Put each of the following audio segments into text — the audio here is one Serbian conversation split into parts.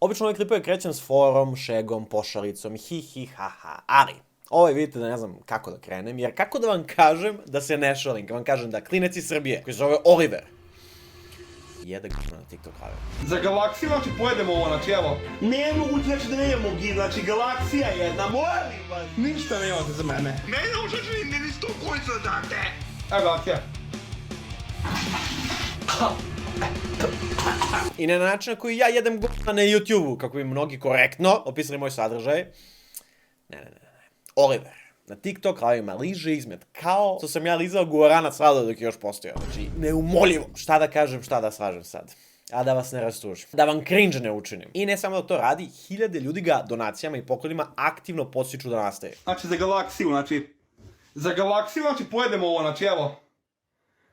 Obično ove klipove krećem s forom, šegom, pošalicom, hi hi ha ha, ali ovo vidite da ne znam kako da krenem, jer kako da vam kažem da se ne šalim, kad vam kažem da klinec iz Srbije, koji se zove Oliver, jede na TikTok kanal. Za galaksiju, znači pojedemo ovo, znači evo. Nemoguće, znači da ne idemo znači galaksija jedna, molim vas. Ništa nemate za mene. Mene užačni ni 100 kojca date. Evo galaksija. I ne na način na koji ja jedem na YouTube-u, kako bi mnogi korektno opisali moj sadržaj. Ne. Oliver na TikTok kravima liže izmet kao što sam ja lizao guaranac rado dok je još postojao. Znači, neumoljivo. Šta da kažem, šta da slažem sad. A da vas ne rastužim. Da vam cringe ne učinim. I ne samo da to radi, hiljade ljudi ga donacijama i poklonima aktivno podstiču da nastaje. Znači za galaksiju, znači pojedemo ovo, znači evo.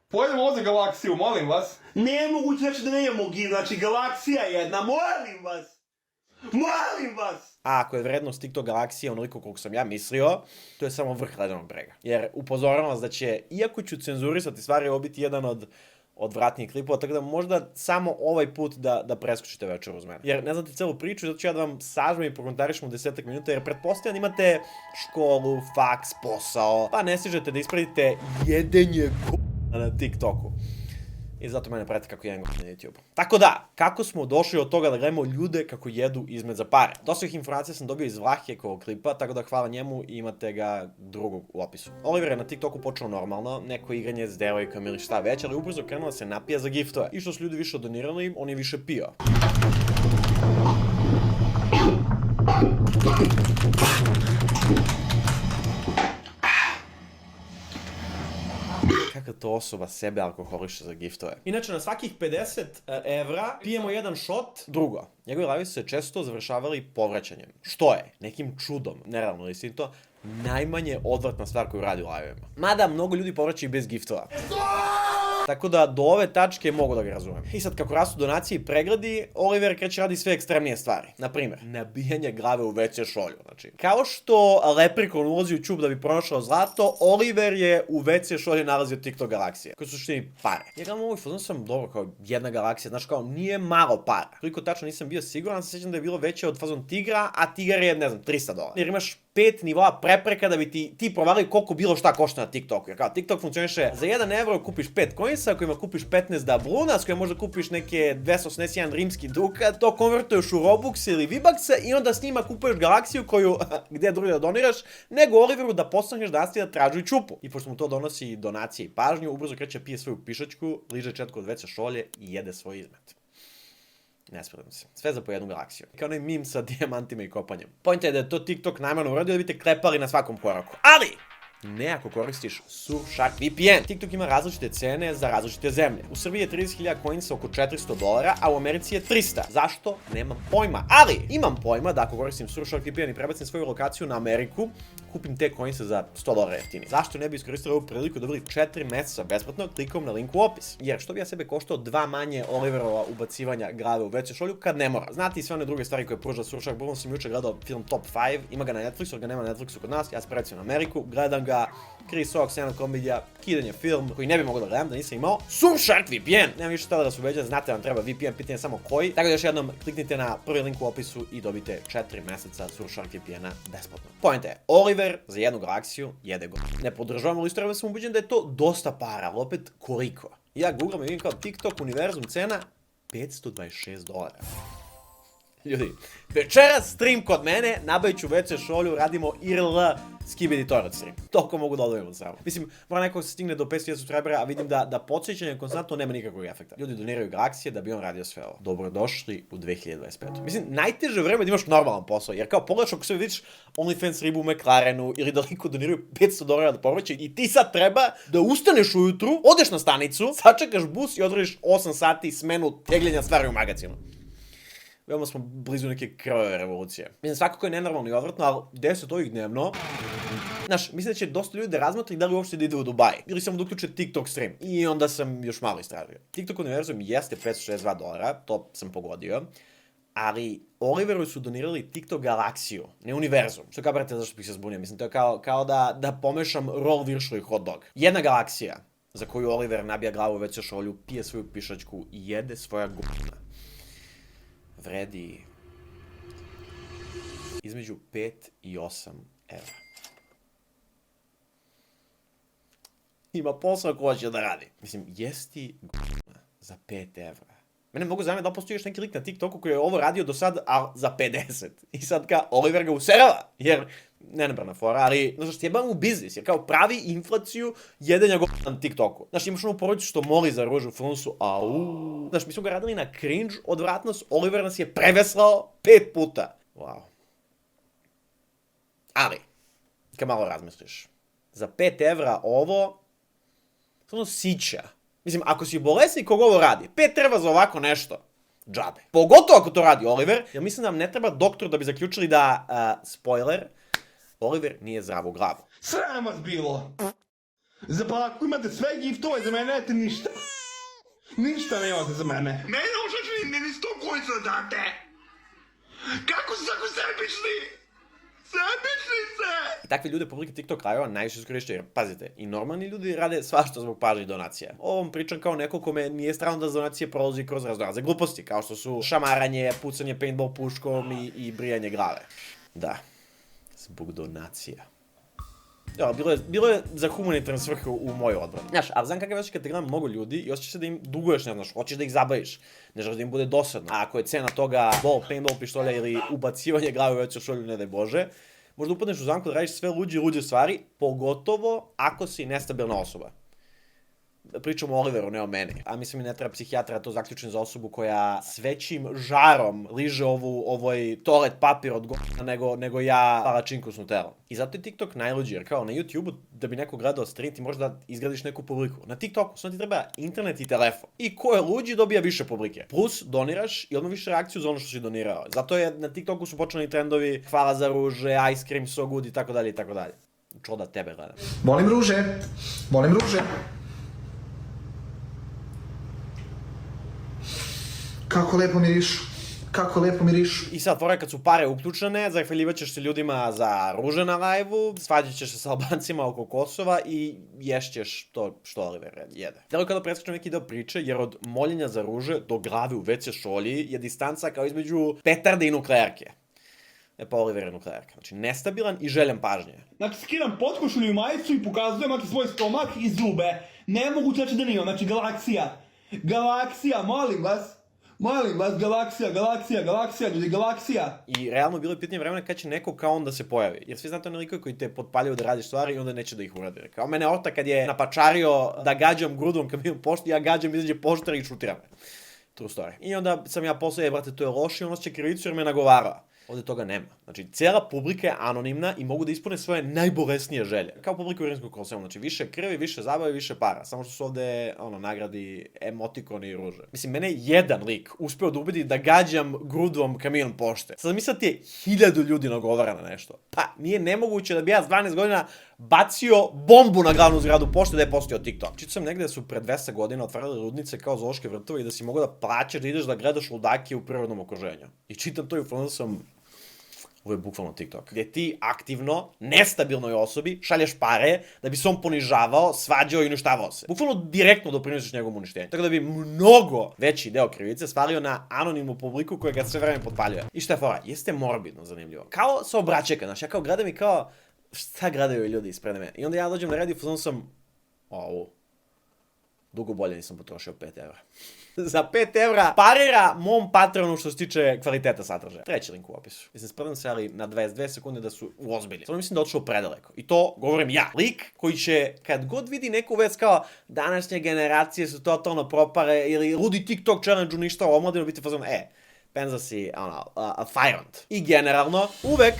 Pojedemo ovo za galaksiju, molim vas. Nemoguće, znači da ne idemo znači galaksija jedna, molim vas. Molim vas! A ako je vrednost TikTok galaksije onoliko koliko sam ja mislio, to je samo vrh ledenog brega. Jer upozoravam vas da će, iako ću cenzurisati stvari, ovo biti jedan od odvratnijih klipova, tako da možda samo ovaj put da preskočite večer uz mene. Jer ne znate celu priču, zato ću ja da vam sažmem i prokomentarišem u 10 minuta, jer pretpostavljam da imate školu, faks, posao, pa ne stižete da ispratite jedenje na TikToku. I zato mene prati kako jedan na YouTube. Tako da, kako smo došli od toga da gledamo ljude kako jedu izmet za pare? Dosta ih informacija sam dobio iz Vlahjekovog klipa, tako da hvala njemu i imate ga drugog u opisu. Oliver je na TikToku počeo normalno, neko igranje s devojkama ili šta već, ali ubrzo krenuo da se napija za giftove. I što su ljudi više donirali, on je više pio. Kako to osoba sebe alkoholiše za giftove. Inače, na svakih 50 evra pijemo jedan šot. Drugo, njegovi live se često završavali povraćanjem. Što je, nekim čudom, nerealno li si to, najmanje odvratna stvar koju radi u live-ima. Mada, mnogo ljudi povraćaju bez giftova. Tako da, do ove tačke mogu da ga razumem. I sad, kako rastu donacije i pregledi, Oliver kreće radi sve ekstremnije stvari. Naprimer, nabijanje glave u WC šolju. Znači, kao što Leprikon ulazi u ćub da bi pronašao zlato, Oliver je u WC šolju nalazio TikTok galaksije. Koji su suštini pare. Ja gledam ovoj fazon sam dobro kao jedna galaksija, znaš kao, nije malo para. Koliko tačno nisam bio siguran, se sjećam da je bilo veće od fazon tigra, a tigar je, ne znam, $300. Jer imaš 5 nivoa prepreka da bi ti provalili koliko bilo šta košta na TikToku. Jer kao TikTok funkcioniše za 1 evro kupiš 5 coinsa, kojima kupiš 15 dabruna, s kojima možda kupiš neke 281 rimski dukat, to konvertuješ u Robux ili V-Bucks i onda s njima kupuješ galaksiju koju, gdje drugi da doniraš, nego Oliveru da postaneš da nastavi da traži čupu. I pošto mu to donosi donacije i pažnju, ubrzo kreće pije svoju pišačku, liže četku od WC šolje i jede svoj izmet. Ne spredim se. Sve za po jednu galaksiju. Kao onaj mim sa dijamantima i kopanjem. Pojenta je da je to TikTok najmano uradio da biste klepali na svakom koraku. Ali! Ne ako koristiš Surfshark VPN. TikTok ima različite cene za različite zemlje. U Srbiji je 30.000 coinsa oko $400, a u Americi je 300. Zašto? Nemam pojma. Ali imam pojma da ako koristim Surfshark VPN i prebacim svoju lokaciju na Ameriku, kupim te coinse za $100 jeftini. Zašto ne bi iskoristili ovu priliku da dobili 4 meseca besplatno klikom na link u opis? Jer što bi ja sebe koštao 2 manje Oliverova ubacivanja glave u WC šolju kad ne mora. Znate i sve one druge stvari koje pruža Surfshark. Bukvalno sam juče gledao film Top 5, ima ga na Netflixu, ga nema na Netflixu kod nas, ja se prebacim na Ameriku, gledam ga, Chris Rock, stand-up komedija, kidanje film koji ne bi mogao da gledam da nisam imao Surfshark VPN. Nemam više tada da se ubeđam, znate vam treba VPN, pitanje samo koji. Tako da još jednom kliknite na prvi link u opisu i dobite 4 meseca Surfshark VPN-a besplatno. Poenta je, Oliver za jednu galaksiju jede go. Ne podržavam, ali isto sam ubeđen da je to dosta para, ali opet koliko? Ja googlam i vidim kao TikTok univerzum cena $526. Ljudi, večeras stream kod mene, nabavit ću WC šolju, radimo IRL Skibidi Toilet stream. Toliko mogu da odvojim od samo. Mislim, mora neko se stigne do 500 subscribera, a vidim da podsjećanje konstantno nema nikakvog efekta. Ljudi doniraju galaksije da bi on radio sve ovo. Dobrodošli u 2025. Mislim, najteže vreme da imaš normalan posao, jer kao pogledaš ako se vidiš OnlyFans ribu u McLarenu ili da liko doniraju $500 da povraćaju i ti sad treba da ustaneš ujutru, odeš na stanicu, sačekaš bus i odradiš 8 sati smenu tegljenja stvari u magazinu. Veoma smo blizu neke krvave revolucije. Mislim, svakako je nenormalno i odvratno, ali 10 ovih dnevno. Znaš, mislim da će dosta ljudi da razmotri da li uopšte da ide u Dubaj. Ili samo da uključe TikTok stream. I onda sam još malo istražio. TikTok univerzum jeste $562, to sam pogodio. Ali Oliveru su donirali TikTok galaksiju, ne univerzum. Što kao, brate, zašto bih se zbunio? Mislim, to je kao da pomešam roll viršlo i hot dog. Jedna galaksija za koju Oliver nabija glavu u WC šolju, pije svoju pišačku i jede svoja gubna. Vredi između 5 i 8 evra. Ima posao ko hoće da radi. Mislim, jesti za 5 evra. Mene mogu zanimati da li postoji još neki lik na TikToku koji je ovo radio do sad, a za 50. I sad Oliver ga userava, jer nenabrana fora, ali, znaš, jebam u biznis, jer kao pravi inflaciju jedenja na TikToku. Znaš, imaš onu porodicu što moli za ruže u filmusu, Znaš, mi smo ga radili na cringe, odvratnost, Oliver nas je preveslao 5 puta. Wow. Ali, kad malo razmisliš, za 5 evra ovo, samo sića. Mislim, ako si bolesnik kog ovo radi, 5 evra za ovako nešto, džabe. Pogotovo ako to radi Oliver, jer mislim da nam ne treba doktor da bi zaključili da, spoiler, Oliver nije zdrav u glavu. Sram vas bilo! Pa ako imate sve giftove, za mene nemate ništa. Ništa nemate za mene. Ne možeš ni 100 kojca da date! Kako su tako sebični? Sebični se! I takve ljude publike TikTok krajeva najviše su korišće, jer pazite, i normalni ljudi rade svašta zbog pažnje i donacija. Ovom pričam kao neko kome nije strano da donacije prolazi kroz razne gluposti, kao što su šamaranje, pucanje paintball puškom i brijanje glave. Da, zbog donacija. Ja, bilo je za humanitarne svrhe u mojoj odbrani. Znaš, ali znam kakav je kad te gledam mnogo ljudi i osjećaš se da im duguješ, ne znaš, hoćeš da ih zabaviš, ne želiš da im bude dosadno. A ako je cena toga paintball pištolja ili ubacivanje glave u veću šolju, ne daj Bože, možda upadneš u zamku da radiš sve luđe i luđe stvari, pogotovo ako si nestabilna osoba. Pričam o Oliveru, ne o meni. A mislim i ne treba psihijatra, to zaključim za osobu koja s većim žarom liže ovoj toalet papir od nego ja palačinku s nutelom. I zato je TikTok najluđi, jer kao na YouTubeu da bi neko gledao stream ti možeš da izgradiš neku publiku. Na TikToku samo ti treba internet i telefon. I ko je luđi dobija više publike. Plus doniraš i odmah više reakciju za ono što si donirao. Zato je na TikToku su počeli trendovi hvala za ruže, ice cream so good i tako dalje i tako dalje. Čo da tebe gledam. Volim ruže, volim ruže. Kako lepo mirišu, kako lepo mirišu. I sad, fora kad su pare uključene, zahvaljivat ćeš se ljudima za ruže na live-u, svađat ćeš se sa Albancima oko Kosova i ješćeš to što Oliver jede. Delo kada preskačem neki deo priče, jer od moljenja za ruže do glave u WC šolji je distanca kao između petarde i nuklearke. Pa Oliver je nuklearka. Znači, nestabilan i željan pažnje. Znači, skidam potkošulju i majicu i pokazujem svoj stomak i zube. Nemoguće znači da nije, znači galaksija. Galaksija, molim vas. Molim vas, galaksija, ljudi, galaksija. I realno bilo je pitanje vremena kad će neko kao on da se pojavi. Jer svi znate one likove koji te potpaljaju da radiš stvari i onda neće da ih uradi. Kao mene Ota kad je napačario da gađam grudom kamion pošti, ja gađam, izađe poštar i šutira me. True story. I onda sam ja poslao, brate, to je loše, on osjeća krivicu jer me nagovarao. Ovdje toga nema. Znači, cijela publika je anonimna i mogu da ispune svoje najbolesnije želje. Kao publika u Rimskom koloseu. Znači, više krvi, više zabave, više para. Samo što su ovdje, nagradi emotikoni i ruže. Mislim, mene je jedan lik uspeo da ubedi da gađam grudom kamion pošte. Sad mislite je 1000 ljudi nagovara na nešto. Pa, nije nemoguće da bi ja s 12 godina bacio bombu na glavnu zgradu pošte da je postao TikTok. Čitao sam negde da su pre 200 godina otvarali rudnice kao zoološke vrtove i da si mogao da plaćaš da ideš da gledaš ludake u prirodnom okruženju. I čitam to i u filmu sam... Ovo je bukvalno TikTok. Gdje ti aktivno, nestabilnoj osobi šalješ pare da bi se on ponižavao, svađao i uništavao se. Bukvalno direktno doprinosiš njegovom uništenju. Tako da bi mnogo veći deo krivice svalio na anonimnu publiku koja ga sve vreme potpaljuje. I šta je fora? Jeste morbidno zanimljivo. Kao sa obraćeka, znaš, ja kao gledam i kao, šta gledaju ljudi ispred mene? I onda ja dođem na red i fuzon sam, dugo bolje nisam potrošio 5 evra. Za 5 evra parira mom patronu što se tiče kvaliteta sadržaja. Treći link u opisu. Mislim, spredam se, ali na 22 sekunde da su uozbilji. Samo mislim da odšao predaleko. I to govorim ja. Lik koji će, kad god vidi neku vest kao današnje generacije su totalno propare ili ludi TikTok challenge uništava omladinu, biti fazon, penza si, fajrant. I generalno, uvek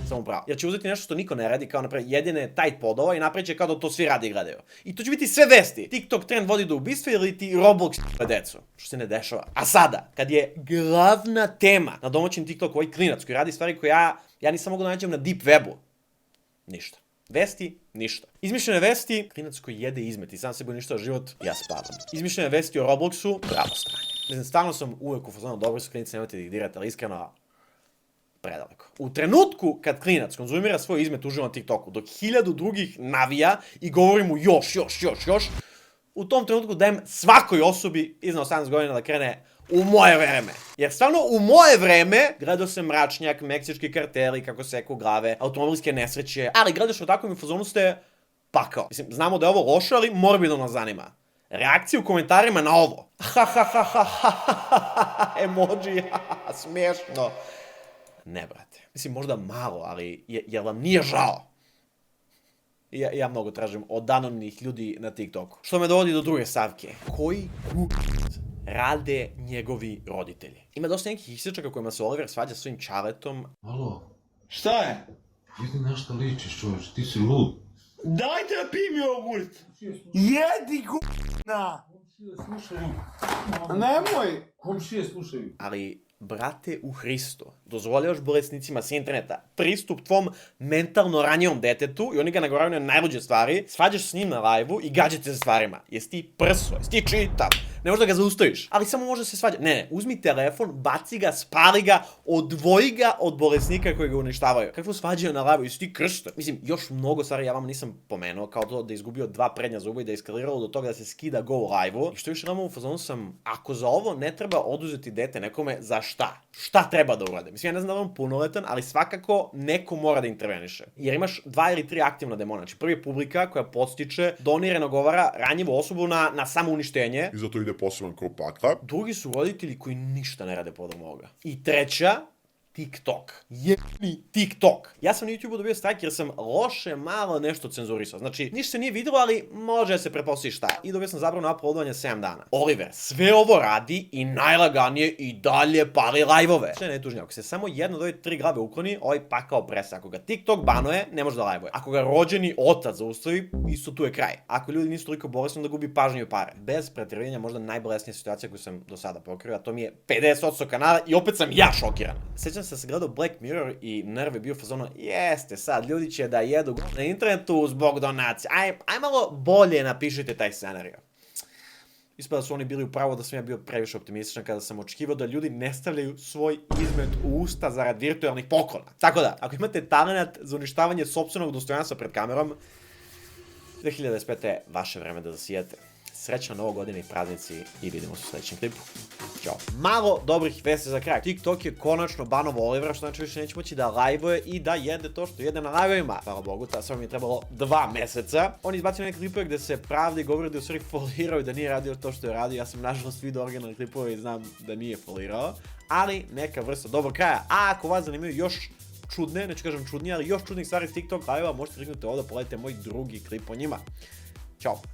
samo pravo. Jer će uzeti nešto što niko ne radi, kao napraviti jedine tight podova i napravit će kao da to svi radi i gledaju. I to će biti sve vesti. TikTok trend vodi do ubistva ili ti Roblox decu. Što se ne dešava. A sada, kad je glavna tema na domaćem TikToku ovaj klinac koji radi stvari koje ja nisam mogu da nađem na deep webu. Ništa. Vesti, ništa. Izmišljene vesti, klinac koji jede izmet i sam sebi uništava život, ja spavam. Izmišljene vesti o Robloxu, pravo stranje. Mislim, stalno sam uvek u fazonu, dobro su klinici, nemojte da ih dirate, ali iskreno, predaleko. U trenutku kad klinac konzumira svoj izmet uživo na TikToku, dok 1000 drugih navija i govori mu još, u tom trenutku dajem svakoj osobi iznad 18 godina da krene U moje vreme. Jer stvarno, u moje vreme gledao sam Mračnjak, Meksički karteli, kako seku glave, automobilske nesreće, ali gledaš u takvom fazonu ste pakao. Mislim, znamo da je ovo loše, ali morbidno nas zanima. Reakcije u komentarima na ovo. Emoji, smiješno. Ne, brate. Mislim, možda malo, ali jer vam nije žao? Ja mnogo tražim od anonimnih ljudi na TikToku. Što me dovodi do druge stavke. Koji rade njegovi roditelji? Ima dosta nekih isječaka kojima se Oliver svađa s svojim čaletom. Alo, Šta je? vidi na šta ličiš, čovječ, ti si lud. Dajte da pijem jogurt! Jedi g***na! Slušaju. Nemoj! Komšije slušaju. Ali, brate u Hristu, dozvoljavaš bolesnicima s interneta pristup tvom mentalno ranjivom detetu i oni ga nagoravaju na najluđe stvari, svađaš s njim na live-u i gađate se stvarima. Jesi ti prso, jesi ti čitav, ne možeš da ga zaustaviš, ali samo može se svađati. Ne, uzmi telefon, baci ga, spali ga, odvoji ga od bolesnika koji ga uništavaju. Kakvo svađaju na live-u, jesi ti kršta? Mislim, još mnogo stvari ja vam nisam pomenuo, kao to da je izgubio 2 prednja zuba i da je eskaliralo do toga da se skida go u live-u. I što još jednom u fazonu sam, ako za ovo ne treba oduzeti dete nekome, za šta? Šta treba da urade? Mislim, ja ne znam da li on punoletan, ali svakako neko mora da interveniše. Jer imaš 2 ili 3 aktivna demona. Znači, prvi je publika koja podstiče, donira, nagovara ranjivu osobu na samouništenje. I zato ide poseban krug pakla. Drugi su roditelji koji ništa ne rade podom ovoga. I treća, TikTok. Jebni TikTok. Ja sam na YouTubeu dobio strajk jer sam loše malo nešto cenzurisao. Znači, ništa se nije videlo, ali može da se pretpostavi šta je. I dobio sam zabranu uploadovanja 7 dana. Oliver sve ovo radi i najlaganije i dalje pali live-ove. Što je najtužnije, ako se samo jedna od ove 3 glave ukloni, ovaj pakao presa. Ako ga TikTok banuje, ne može da live-uje. Ako ga rođeni otac zaustavi, isto tu je kraj. Ako ljudi nisu toliko bolesni, da gubi pažnju i pare. Bez preterivanja možda najbolesnija situacija koju sam do sada pokrio, a to mi je 50% kanala i opet sam ja šokiran. Sećam se da sam gledao Black Mirror i nerv je bio fazono, jeste sad, ljudi će da jedu na internetu zbog donacija. Aj malo bolje napišite taj scenarij. Ispada su oni bili u pravu da sam ja bio previše optimističan kada sam očekivao da ljudi ne stavljaju svoj izmet u usta zarad virtualnih poklona. Tako da, ako imate talent za uništavanje sopstvenog dostojanstva pred kamerom, 2025. je vaše vreme da zasijete. Srećna Nova godina i praznici i vidimo se u sledećem klipu. Ćao. Malo dobrih vesti za kraj. TikTok je konačno banovo Olivera, što znači više neće moći da live-uje i da jede to što jede na live-ovima. Hvala Bogu, ta samo mi je trebalo 2 meseca. On izbacio neke klipove gde se pravdi i govori da je u stvari folirao i da nije radio to što je radio. Ja sam nažalost vidio originalne klipove i znam da nije folirao. Ali neka vrsta dobrog kraja. A ako vas zanimaju još čudne, neću kažem čudnije, ali još čudnih stvari s TikTok live-a, možete kliknuti ovdje, pogledajte moj drugi klip o njima. Ćao.